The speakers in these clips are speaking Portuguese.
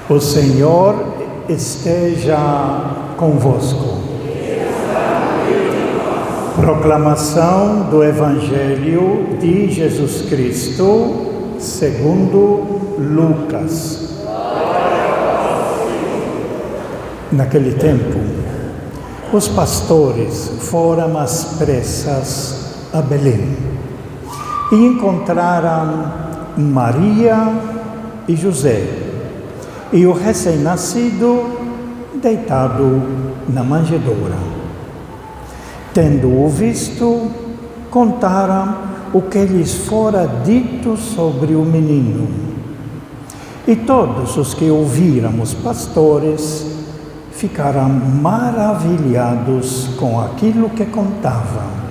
O Senhor esteja convosco. Proclamação do Evangelho de Jesus Cristo, segundo Lucas. Naquele tempo, os pastores foram às pressas a Belém e encontraram Maria e José, e o recém-nascido deitado na manjedoura. Tendo-o visto, contaram o que lhes fora dito sobre o menino. E todos os que ouviram os pastores ficaram maravilhados com aquilo que contavam.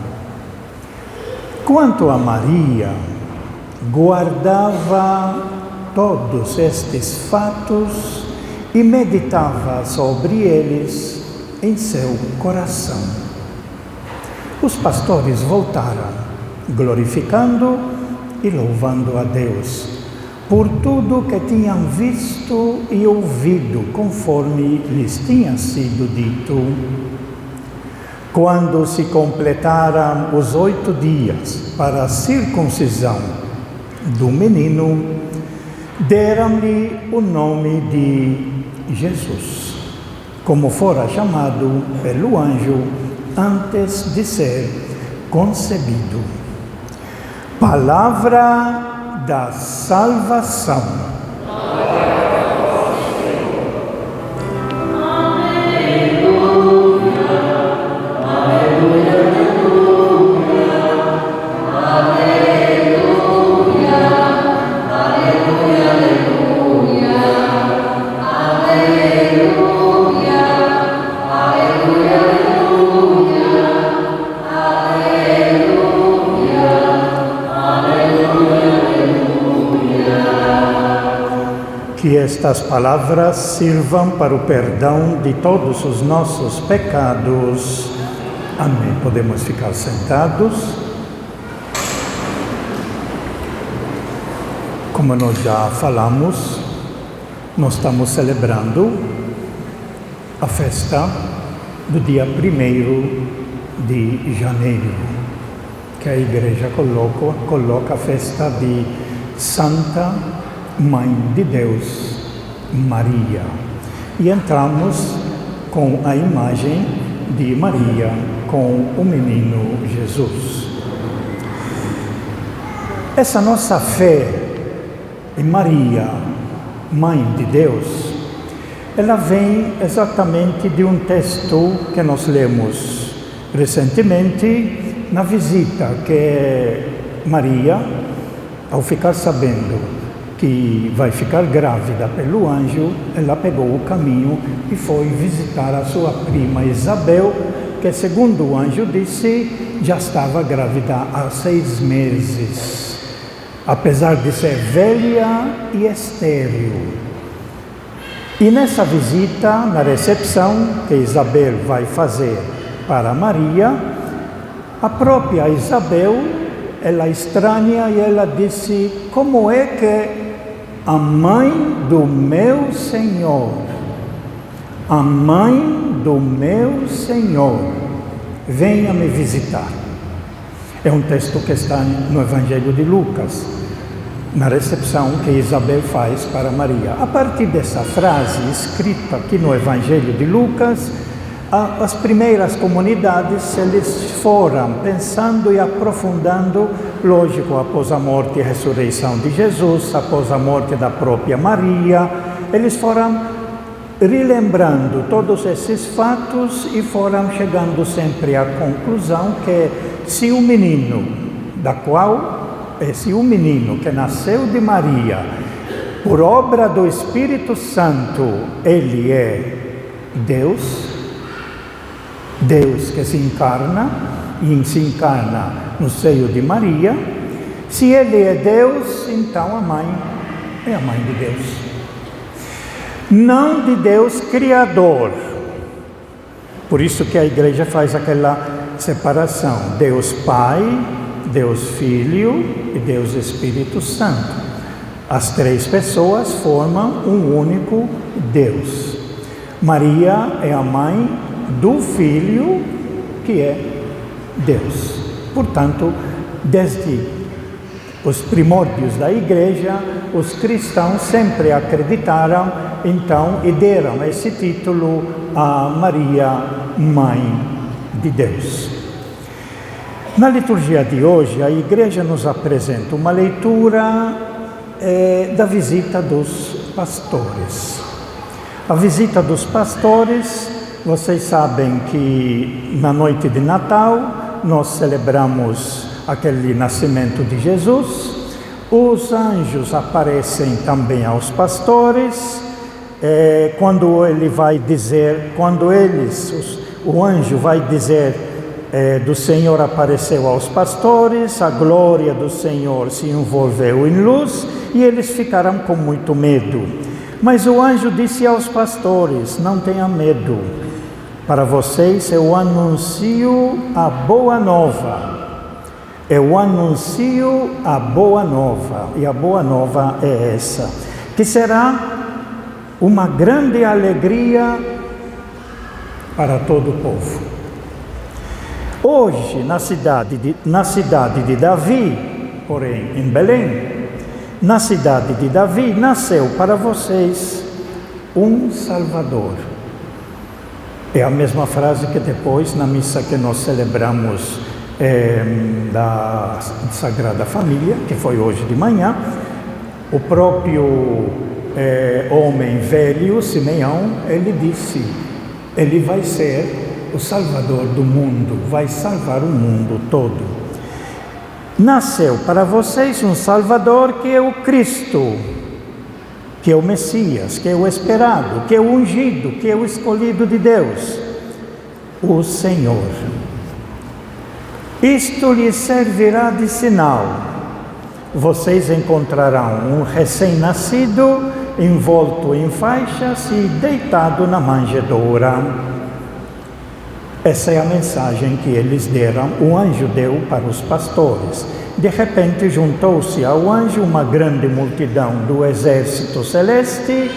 Quanto a Maria, guardava todos estes fatos e meditava sobre eles em seu coração. Os pastores voltaram, glorificando e louvando a Deus por tudo que tinham visto e ouvido, conforme lhes tinha sido dito. Quando se completaram os 8 dias para a circuncisão do menino, deram-lhe o nome de Jesus, como fora chamado pelo anjo antes de ser concebido. Palavra da salvação. Que estas palavras sirvam para o perdão de todos os nossos pecados. Amém. Podemos ficar sentados. Como nós já falamos, nós estamos celebrando a festa do dia 1º de janeiro, que a Igreja coloca a festa de Santa Mãe de Deus, Maria. E entramos com a imagem de Maria com o menino Jesus. Essa nossa fé em Maria, Mãe de Deus, ela vem exatamente de um texto que nós lemos recentemente na visita que Maria, ao ficar sabendo que vai ficar grávida pelo anjo, ela pegou o caminho e foi visitar a sua prima Isabel, que segundo o anjo disse, já estava grávida há 6 meses, apesar de ser velha e estéril. E nessa visita, na recepção que Isabel vai fazer para Maria, a própria Isabel, ela estranha e ela disse: como é que a mãe do meu Senhor, a mãe do meu Senhor, venha me visitar? É um texto que está no Evangelho de Lucas, na recepção que Isabel faz para Maria. A partir dessa frase escrita aqui no Evangelho de Lucas, as primeiras comunidades, eles foram pensando e aprofundando, lógico, após a morte e a ressurreição de Jesus, após a morte da própria Maria, eles foram relembrando todos esses fatos e foram chegando sempre à conclusão que se o menino que nasceu de Maria, por obra do Espírito Santo, ele é Deus, Deus que se encarna no seio de Maria. Se Ele é Deus, então a mãe é a mãe de Deus. Não de Deus Criador. Por isso que a igreja faz aquela separação: Deus Pai, Deus Filho e Deus Espírito Santo. As três pessoas formam um único Deus. Maria é a mãe do Filho, que é Deus. Portanto, desde os primórdios da igreja, os cristãos sempre acreditaram, então, e deram esse título a Maria, Mãe de Deus. Na liturgia de hoje, a igreja nos apresenta uma leitura da visita dos pastores. A visita dos pastores, vocês sabem que na noite de Natal nós celebramos aquele nascimento de Jesus. Os anjos aparecem também aos pastores. Quando o anjo vai dizer do Senhor apareceu aos pastores, a glória do Senhor se envolveu em luz e eles ficaram com muito medo. Mas o anjo disse aos pastores: não tenham medo, para vocês eu anuncio a boa nova. Eu anuncio a boa nova, e a boa nova é essa, que será uma grande alegria para todo o povo. Hoje, na cidade de Davi, porém em Belém, na cidade de Davi, nasceu para vocês um Salvador. É a mesma frase que depois, na missa que nós celebramos da Sagrada Família, que foi hoje de manhã, o próprio homem velho, Simeão, ele disse: ele vai ser o Salvador do mundo, vai salvar o mundo todo. Nasceu para vocês um Salvador, que é o Cristo, que é o Messias, que é o esperado, que é o ungido, que é o escolhido de Deus, o Senhor. Isto lhes servirá de sinal: vocês encontrarão um recém-nascido envolto em faixas e deitado na manjedoura. Essa é a mensagem que eles deram, o anjo deu para os pastores. De repente juntou-se ao anjo uma grande multidão do exército celeste,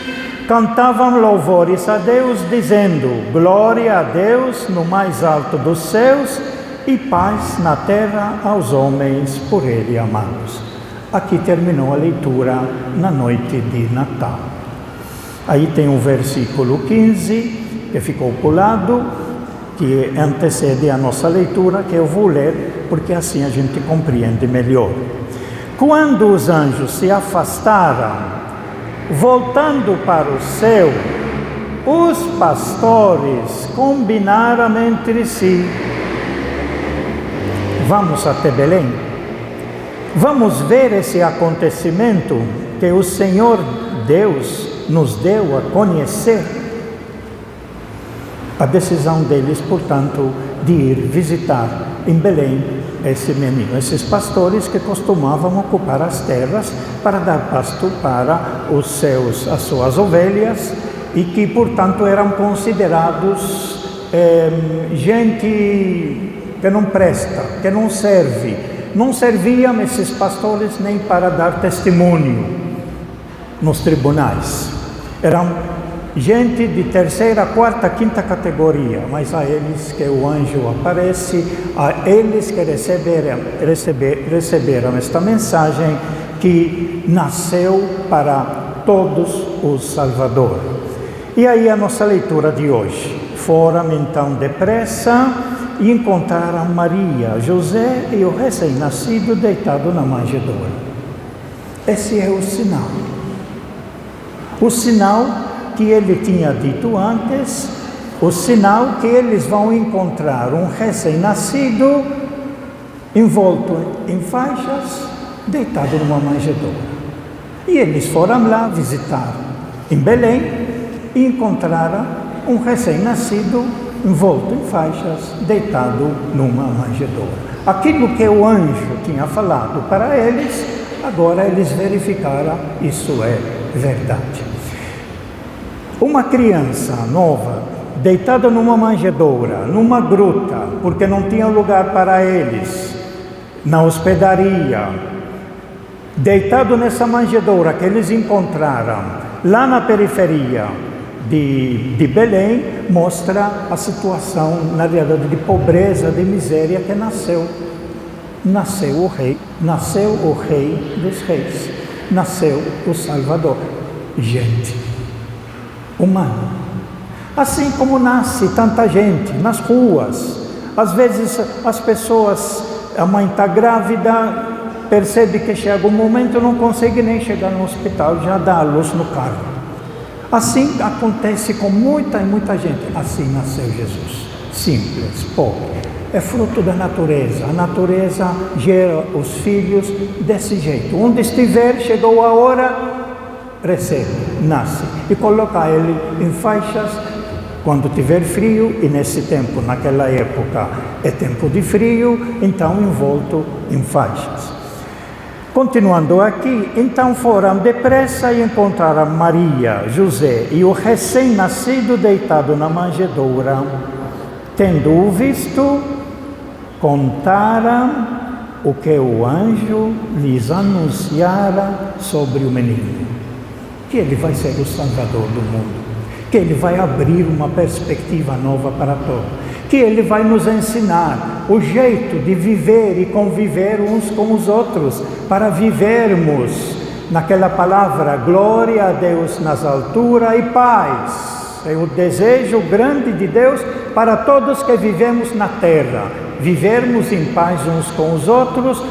cantavam louvores a Deus, dizendo: glória a Deus no mais alto dos céus e paz na terra aos homens por Ele amados. Aqui terminou a leitura na noite de Natal. Aí tem o versículo 15, que ficou pulado, que antecede a nossa leitura, que eu vou ler, porque assim a gente compreende melhor. Quando os anjos se afastaram, voltando para o céu, os pastores combinaram entre si: vamos até Belém, vamos ver esse acontecimento que o Senhor Deus nos deu a conhecer. A decisão deles, portanto, de ir visitar em Belém esse menino, esses pastores que costumavam ocupar as terras para dar pasto para as suas ovelhas, e que, portanto, eram considerados gente que não presta, que não serve. Não serviam esses pastores nem para dar testemunho nos tribunais. Eram gente de terceira, quarta, quinta categoria, mas a eles que o anjo aparece, a eles que receberam esta mensagem, que nasceu para todos o Salvador. E aí a nossa leitura de hoje: foram então depressa e encontraram Maria, José e o recém-nascido deitado na manjedoura. Esse é o sinal. O sinal que ele tinha dito antes, o sinal que eles vão encontrar um recém-nascido envolto em faixas, deitado numa manjedoura. E eles foram lá visitar em Belém e encontraram um recém-nascido envolto em faixas, deitado numa manjedoura. Aquilo que o anjo tinha falado para eles, agora eles verificaram, isso é verdade. Uma criança nova, deitada numa manjedoura, numa gruta, porque não tinha lugar para eles, na hospedaria, deitado nessa manjedoura que eles encontraram lá na periferia de Belém, mostra a situação, na realidade, de pobreza, de miséria que nasceu. Nasceu o rei dos reis, nasceu o Salvador, gente, humano. Assim como nasce tanta gente nas ruas, às vezes as pessoas, a mãe está grávida, percebe que chega um momento, não consegue nem chegar no hospital, já dá a luz no carro. Assim acontece com muita gente. Assim nasceu Jesus, simples, pobre. É fruto da natureza. A natureza gera os filhos desse jeito. Onde estiver, chegou a hora, recebe, nasce. E coloca ele em faixas quando tiver frio, e nesse tempo, naquela época, é tempo de frio, então envolto em faixas. Continuando aqui, então foram depressa e encontraram Maria, José e o recém-nascido deitado na manjedoura. Tendo-o visto, contaram o que o anjo lhes anunciara sobre o menino. Que ele vai ser o Salvador do mundo, que ele vai abrir uma perspectiva nova para todos, que ele vai nos ensinar o jeito de viver e conviver uns com os outros, para vivermos naquela palavra, glória a Deus nas alturas e paz. É o desejo grande de Deus para todos que vivemos na terra, vivermos em paz uns com os outros.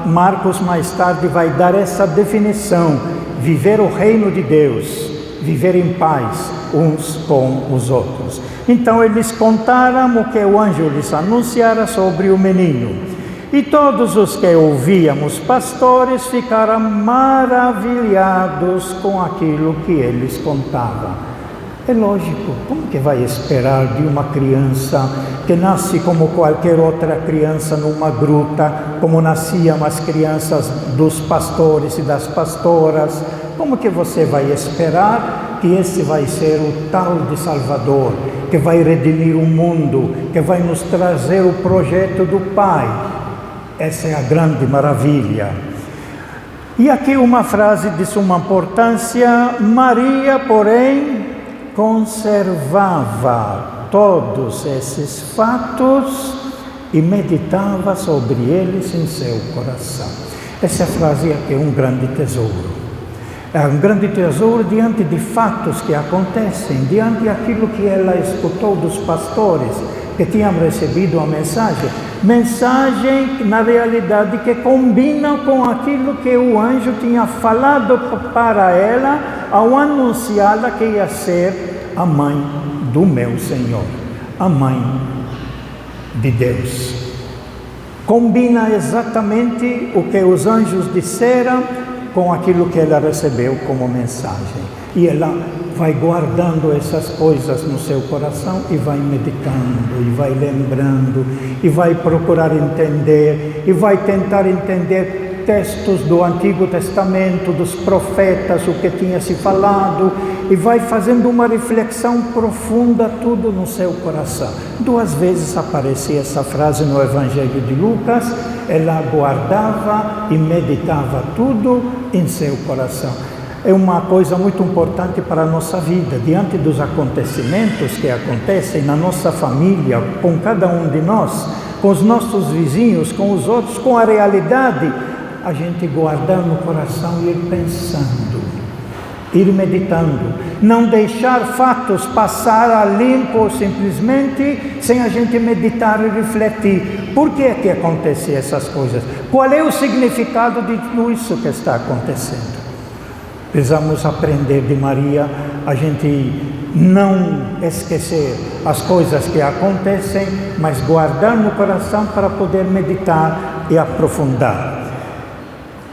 Marcos mais tarde vai dar essa definição, viver o reino de Deus, viver em paz uns com os outros. Então eles contaram o que o anjo lhes anunciara sobre o menino. E todos os que ouvíamos, pastores, ficaram maravilhados com aquilo que eles contavam. É lógico, como que vai esperar de uma criança que nasce como qualquer outra criança numa gruta, como nasciam as crianças dos pastores e das pastoras? Como que você vai esperar que esse vai ser o tal de Salvador, que vai redimir o mundo, que vai nos trazer o projeto do Pai? Essa é a grande maravilha. E aqui uma frase de suma importância: Maria, porém, conservava todos esses fatos e meditava sobre eles em seu coração. Essa frase aqui é um grande tesouro. É um grande tesouro diante de fatos que acontecem, diante daquilo que ela escutou dos pastores que tinham recebido a mensagem, na realidade que combina com aquilo que o anjo tinha falado para ela ao anunciá-la que ia ser a mãe do meu Senhor, a mãe de Deus. Combina exatamente o que os anjos disseram com aquilo que ela recebeu como mensagem. E ela vai guardando essas coisas no seu coração e vai meditando, e vai lembrando, e vai procurar entender, e vai tentar entender textos do Antigo Testamento, dos profetas, o que tinha se falado, e vai fazendo uma reflexão profunda, tudo no seu coração. 2 vezes aparecia essa frase no Evangelho de Lucas: ela guardava e meditava tudo em seu coração. É uma coisa muito importante para a nossa vida, diante dos acontecimentos que acontecem na nossa família, com cada um de nós, com os nossos vizinhos, com os outros, com a realidade, a gente guardar no coração e ir pensando, ir meditando, não deixar fatos passar a limpo simplesmente sem a gente meditar e refletir. Por que é que acontecem essas coisas? Qual é o significado de tudo isso que está acontecendo? Precisamos aprender de Maria, a gente não esquecer as coisas que acontecem, mas guardar no coração para poder meditar e aprofundar.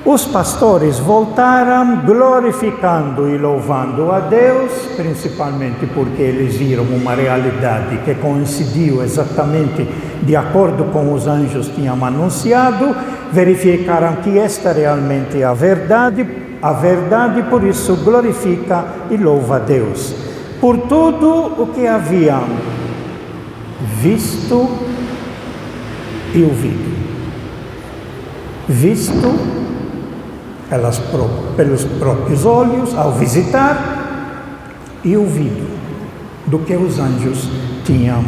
Os pastores voltaram glorificando e louvando a Deus, principalmente porque eles viram uma realidade que coincidiu exatamente de acordo com os anjos tinham anunciado, verificaram que esta realmente é a verdade, por isso glorifica e louva a Deus. Por tudo o que haviam visto e ouvido. Visto pelos próprios olhos, ao visitar, e ouvido do que os anjos tinham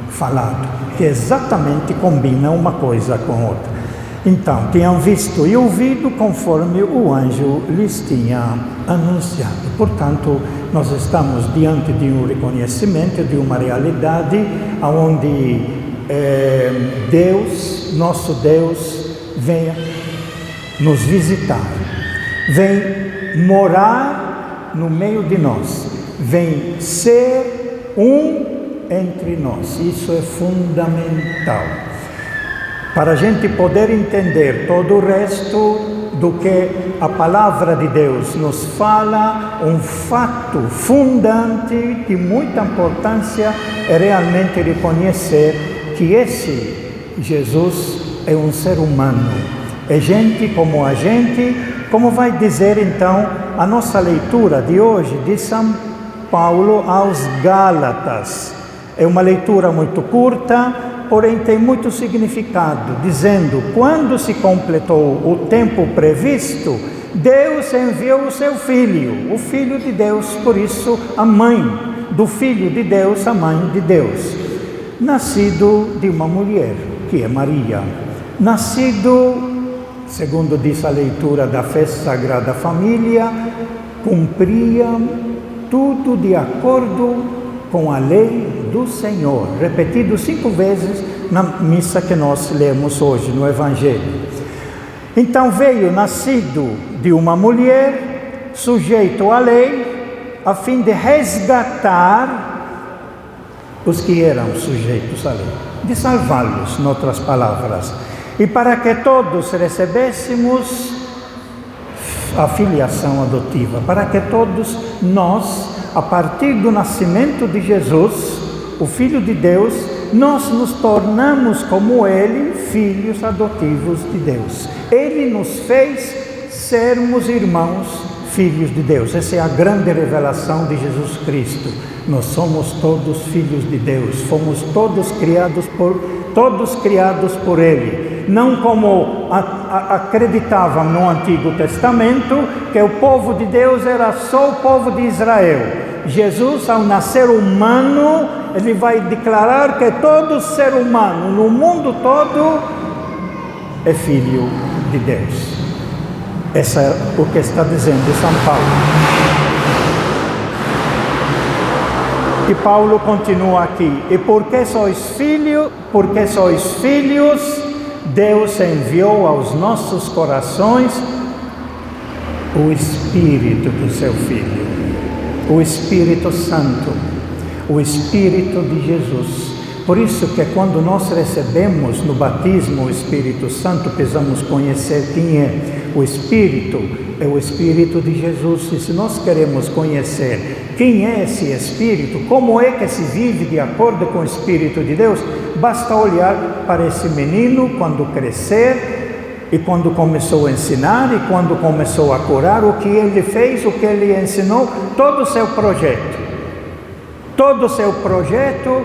falado, que exatamente combina uma coisa com outra. Então, tinham visto e ouvido conforme o anjo lhes tinha anunciado. Portanto, nós estamos diante de um reconhecimento de uma realidade onde Deus, nosso Deus, vem nos visitar, vem morar no meio de nós, vem ser um entre nós. Isso é fundamental para a gente poder entender todo o resto do que a palavra de Deus nos fala. Um fato fundante de muita importância é realmente reconhecer que esse Jesus é um ser humano, é gente como a gente, como vai dizer então a nossa leitura de hoje de São Paulo aos Gálatas. É uma leitura muito curta, porém tem muito significado, dizendo: quando se completou o tempo previsto, Deus enviou o seu Filho, o Filho de Deus, por isso a mãe do Filho de Deus, a mãe de Deus, nascido de uma mulher, que é Maria, nascido, segundo diz a leitura da festa Sagrada Família, cumpria tudo de acordo com a lei do Senhor, repetido 5 vezes na missa que nós lemos hoje no Evangelho. Então veio nascido de uma mulher, sujeito à lei, a fim de resgatar os que eram sujeitos à lei, de salvá-los, em outras palavras, e para que todos recebêssemos a filiação adotiva, para que todos nós, a partir do nascimento de Jesus, o Filho de Deus, nós nos tornamos como Ele, filhos adotivos de Deus. Ele nos fez sermos irmãos, filhos de Deus. Essa é a grande revelação de Jesus Cristo. Nós somos todos filhos de Deus, fomos todos criados por Ele. Não como acreditavam no Antigo Testamento, que o povo de Deus era só o povo de Israel. Jesus, ao nascer humano, ele vai declarar que todo ser humano no mundo todo é filho de Deus. Essa é o que está dizendo São Paulo. E Paulo continua aqui: e porque sois filhos, Deus enviou aos nossos corações o Espírito do seu Filho, o Espírito Santo, o Espírito de Jesus. Por isso que quando nós recebemos no batismo o Espírito Santo, precisamos conhecer quem é. O Espírito é o Espírito de Jesus. E se nós queremos conhecer quem é esse Espírito, como é que se vive de acordo com o Espírito de Deus, basta olhar para esse menino quando crescer, e quando começou a ensinar, e quando começou a curar, o que ele fez, o que ele ensinou, todo o seu projeto. Todo o seu projeto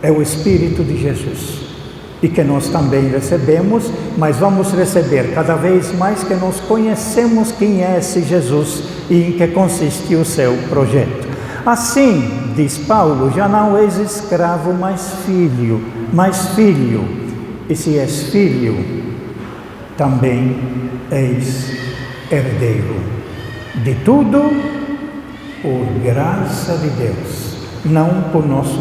é o Espírito de Jesus. E que nós também recebemos, mas vamos receber cada vez mais que nós conhecemos quem é esse Jesus e em que consiste o seu projeto. Assim, diz Paulo, já não és escravo, mas filho. E se és filho, também és herdeiro de tudo por graça de Deus, não por nosso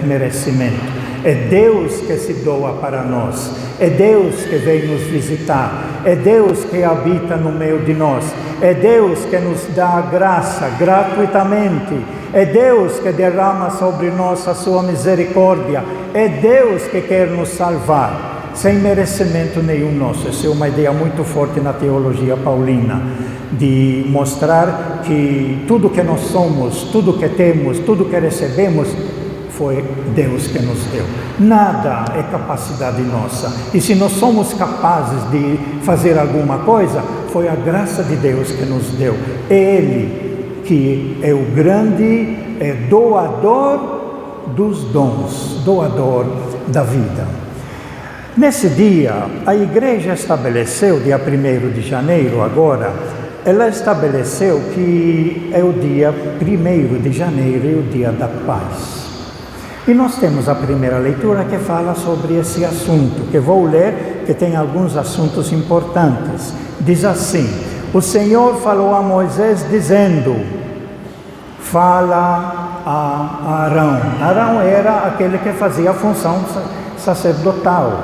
merecimento. É Deus que se doa para nós, é Deus que vem nos visitar, é Deus que habita no meio de nós, é Deus que nos dá a graça gratuitamente, é Deus que derrama sobre nós a sua misericórdia, é Deus que quer nos salvar. sem merecimento nenhum nosso. Essa é uma ideia muito forte na teologia paulina, de mostrar que tudo que nós somos, tudo que temos, tudo que recebemos, foi Deus que nos deu. Nada é capacidade nossa. E se nós somos capazes de fazer alguma coisa, foi a graça de Deus que nos deu. É Ele que é o grande doador dos dons, doador da vida. Nesse dia, a igreja estabeleceu, dia 1º de janeiro agora, ela estabeleceu que é o dia 1º de janeiro, é o dia da paz. E nós temos a primeira leitura que fala sobre esse assunto, que vou ler, que tem alguns assuntos importantes. Diz assim: o Senhor falou a Moisés dizendo, fala a Arão. Arão era aquele que fazia a função sacerdotal,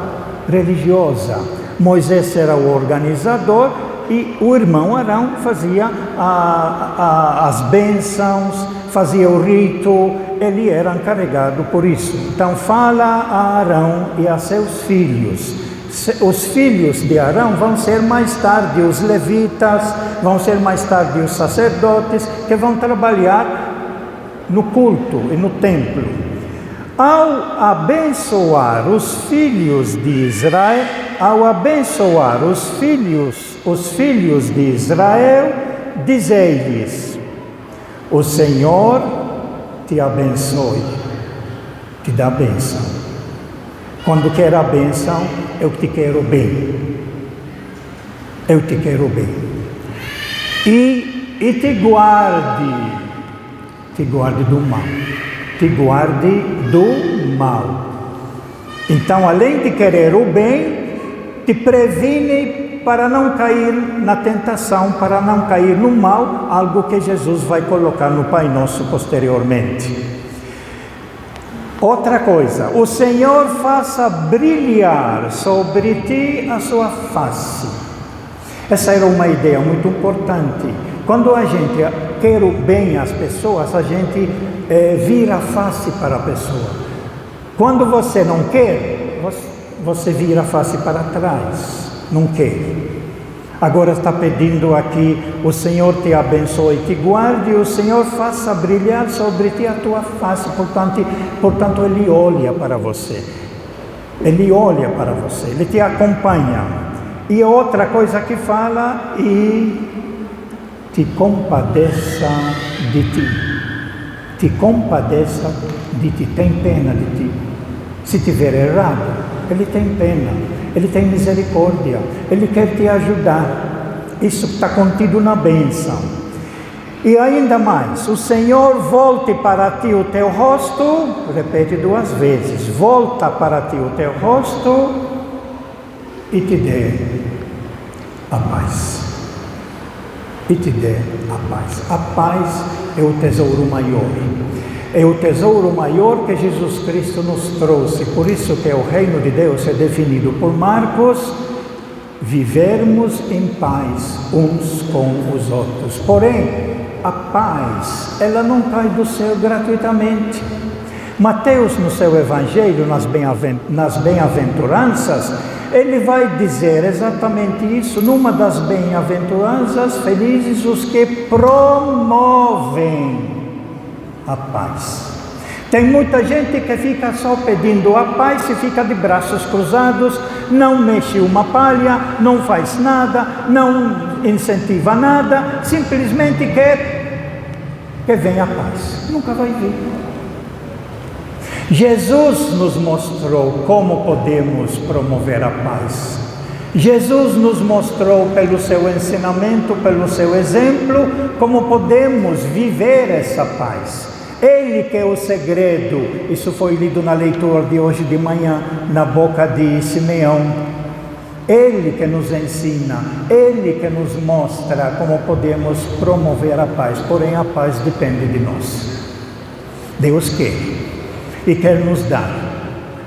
religiosa. Moisés era o organizador e o irmão Arão fazia as bênçãos, fazia o rito, ele era encarregado por isso. Então fala a Arão e a seus filhos. Os filhos de Arão vão ser mais tarde os levitas, vão ser mais tarde os sacerdotes, que vão trabalhar no culto e no templo. Ao abençoar os filhos de Israel, os filhos de Israel, dizei-lhes: o Senhor te abençoe, te dá bênção. Quando quer a bênção, eu te quero bem. Eu te quero bem. E te guarde do mal. Te guarde do mal. Então, além de querer o bem, te previne para não cair na tentação, para não cair no mal, algo que Jesus vai colocar no Pai Nosso posteriormente. Outra coisa, o Senhor faça brilhar sobre ti a sua face. Essa era uma ideia muito importante. Quando a gente quer o bem às pessoas, a gente vira a face para a pessoa. Quando você não quer, você vira a face para trás. Não quer. Agora está pedindo aqui: o Senhor te abençoe e te guarde, o Senhor faça brilhar sobre ti a tua face. Portanto, Ele olha para você. Ele olha para você, Ele te acompanha. E outra coisa que fala: e te compadeça de ti. Te compadeça de ti, tem pena de ti. Se tiver errado, Ele tem pena, Ele tem misericórdia, Ele quer te ajudar. Isso está contido na bênção. E ainda mais: o Senhor volte para ti o teu rosto, repete 2 vezes, volta para ti o teu rosto e te dê a paz. E te dê a paz. A paz é o tesouro maior. É o tesouro maior que Jesus Cristo nos trouxe. Por isso que o reino de Deus é definido por Marcos: vivermos em paz uns com os outros. Porém, a paz, ela não cai do céu gratuitamente. Mateus, no seu evangelho, nas bem-aventuranças, ele vai dizer exatamente isso. Numa das bem-aventuranças: felizes os que promovem a paz. Tem muita gente que fica só pedindo a paz e fica de braços cruzados, não mexe uma palha, não faz nada, não incentiva nada, simplesmente quer que venha a paz. Nunca vai vir. Jesus nos mostrou como podemos promover a paz. Jesus nos mostrou pelo seu ensinamento, pelo seu exemplo, como podemos viver essa paz. Ele que é o segredo. Isso foi lido na leitura de hoje de manhã, na boca de Simeão. Ele que nos ensina, Ele que nos mostra como podemos promover a paz. Porém, a paz depende de nós. Deus quer e quer nos dar.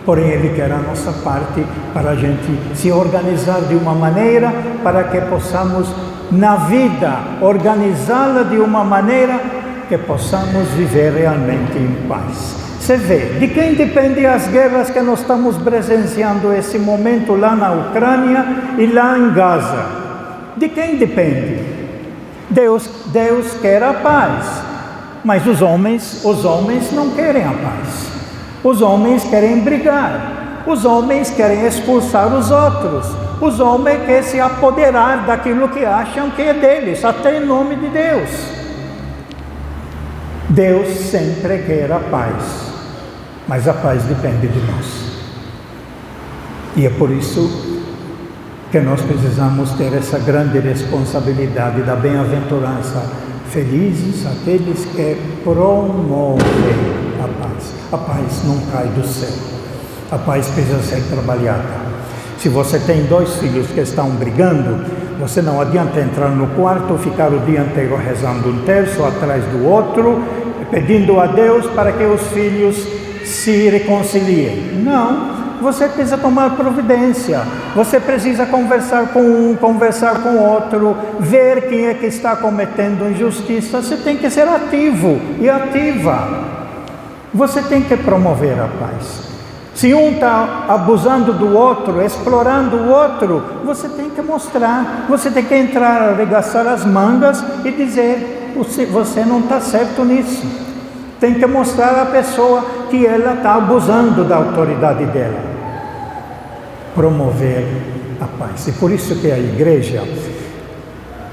Porém, Ele quer a nossa parte para a gente se organizar de uma maneira para que possamos, na vida, organizá-la de uma maneira que possamos viver realmente em paz. Você vê, de quem dependem as guerras que nós estamos presenciando esse momento lá na Ucrânia e lá em Gaza? De quem depende? Deus quer a paz, mas os homens não querem a paz. Os homens querem brigar, os homens querem expulsar os outros, os homens querem se apoderar daquilo que acham que é deles, até em nome de Deus. Deus sempre quer a paz, mas a paz depende de nós. E é por isso que nós precisamos ter essa grande responsabilidade da bem-aventurança. Felizes aqueles que promovem a paz. A paz não cai do céu. A paz precisa ser trabalhada. Se você tem 2 filhos que estão brigando, você não adianta entrar no quarto, ficar o dia inteiro rezando um terço atrás do outro, pedindo a Deus para que os filhos se reconciliem. Não. Você precisa tomar providência, você precisa conversar com um, conversar com o outro, ver quem é que está cometendo injustiça. Você tem que ser ativo e ativa. Você tem que promover a paz. Se um está abusando do outro, explorando o outro, você tem que mostrar, você tem que entrar, arregaçar as mangas e dizer, você não está certo nisso. Tem que mostrar à pessoa que ela está abusando da autoridade dela. Promover a paz. E por isso que a igreja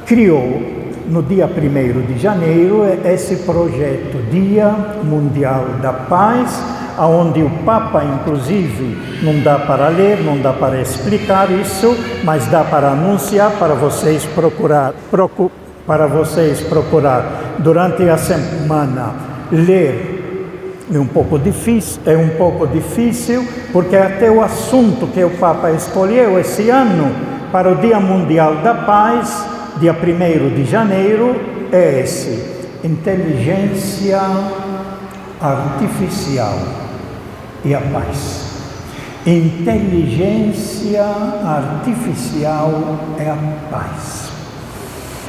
criou, no dia 1º de janeiro, esse projeto, Dia Mundial da Paz, onde o Papa, inclusive, não dá para ler, não dá para explicar isso, mas dá para anunciar, para vocês procurar durante a semana, ler. É um pouco difícil, porque até o assunto que o Papa escolheu esse ano para o Dia Mundial da Paz, dia 1º de janeiro, é esse: inteligência artificial e a paz. Inteligência artificial é a paz.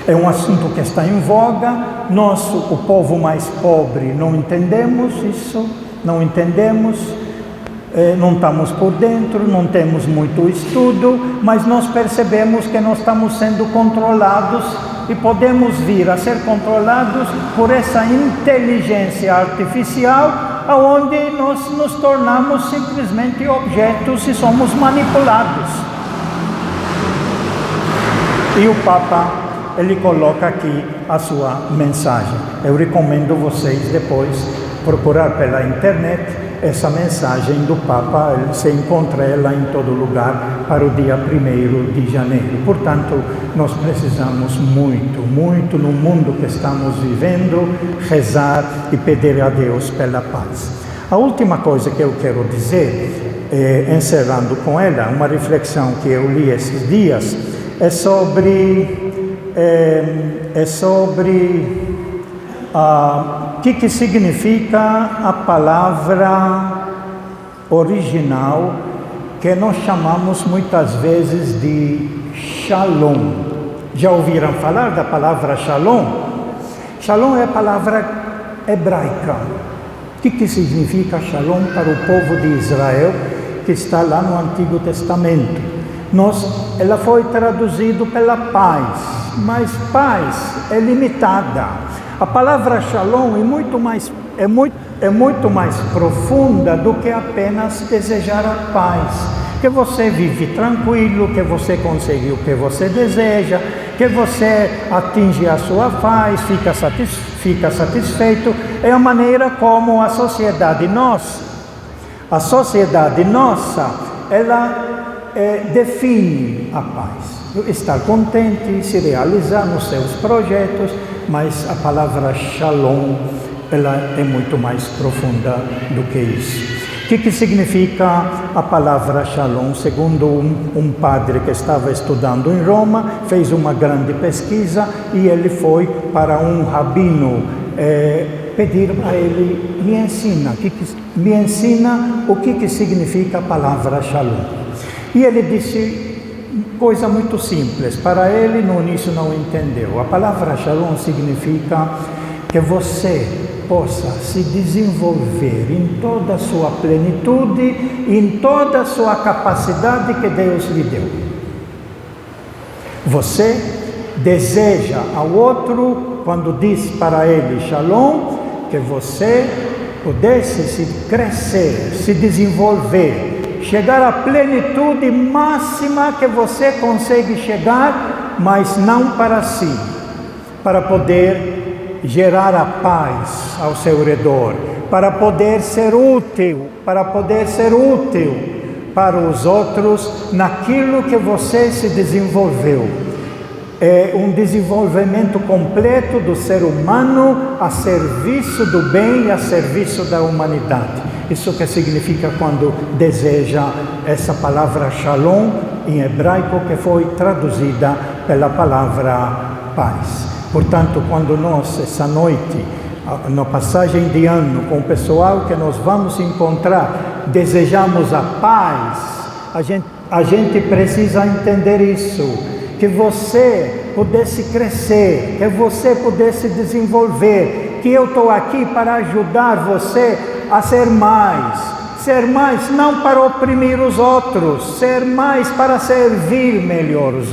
É um assunto que está em voga. Nós, o povo mais pobre, não entendemos isso, não estamos por dentro, não temos muito estudo, mas nós percebemos que nós estamos sendo controlados e podemos vir a ser controlados por essa inteligência artificial, onde nós nos tornamos simplesmente objetos e somos manipulados. E o Papa, ele coloca aqui a sua mensagem. Eu recomendo vocês depois procurar pela internet essa mensagem do Papa. Você encontra ela em todo lugar para o dia 1º de janeiro. Portanto, nós precisamos muito no mundo que estamos vivendo, rezar e pedir a Deus pela paz. A última coisa que eu quero dizer, encerrando com ela, uma reflexão que eu li esses dias, é sobre o que significa a palavra original, que nós chamamos muitas vezes de Shalom. Já ouviram falar da palavra Shalom? Shalom é a palavra hebraica. O que significa Shalom para o povo de Israel, que está lá no Antigo Testamento? Ela foi traduzida pela paz, mas paz é limitada. A palavra Shalom é muito mais profunda do que apenas desejar a paz. Que você vive tranquilo, que você consegue o que você deseja, que você atinge a sua paz, fica satisfeito. É a maneira como a sociedade nossa, ela define a paz. Estar contente, se realizar nos seus projetos, mas a palavra Shalom, ela é muito mais profunda do que isso. O que significa a palavra Shalom? Segundo um padre que estava estudando em Roma, fez uma grande pesquisa e ele foi para um rabino pedir a ele, me ensina o que significa a palavra Shalom. E ele disse coisa muito simples, para ele no início não entendeu. A palavra Shalom significa que você possa se desenvolver em toda a sua plenitude, em toda a sua capacidade que Deus lhe deu. Você deseja ao outro, quando diz para ele Shalom, que você pudesse se crescer, se desenvolver, chegar à plenitude máxima que você consegue chegar, mas não para si, para poder gerar a paz ao seu redor, para poder ser útil para os outros naquilo que você se desenvolveu. É um desenvolvimento completo do ser humano a serviço do bem e a serviço da humanidade. Isso que significa quando deseja essa palavra Shalom em hebraico, que foi traduzida pela palavra paz. Portanto, quando nós, essa noite, na passagem de ano, com o pessoal que nós vamos encontrar, desejamos a paz, a gente precisa entender isso. Que você pudesse crescer, que você pudesse desenvolver, que eu estou aqui para ajudar você a ser mais não para oprimir os outros, ser mais para servir melhor os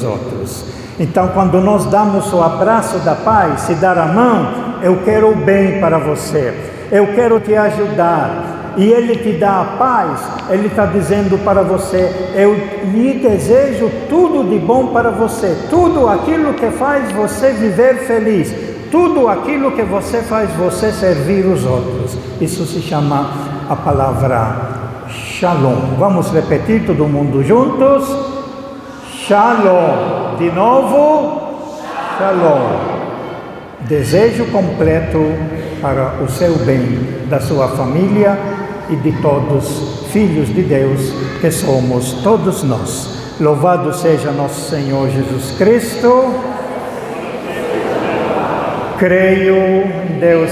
outros. Então, quando nós damos o abraço da paz, se dar a mão, eu quero o bem para você, eu quero te ajudar. E Ele te dá a paz, Ele está dizendo para você, eu lhe desejo tudo de bom para você, tudo aquilo que faz você viver feliz, tudo aquilo que você faz você servir os outros. Isso se chama a palavra Shalom. Vamos repetir todo mundo juntos? Shalom. De novo, Shalom. Desejo completo para o seu bem, da sua família e de todos, filhos de Deus, que somos todos nós. Louvado seja nosso Senhor Jesus Cristo. Creio em Deus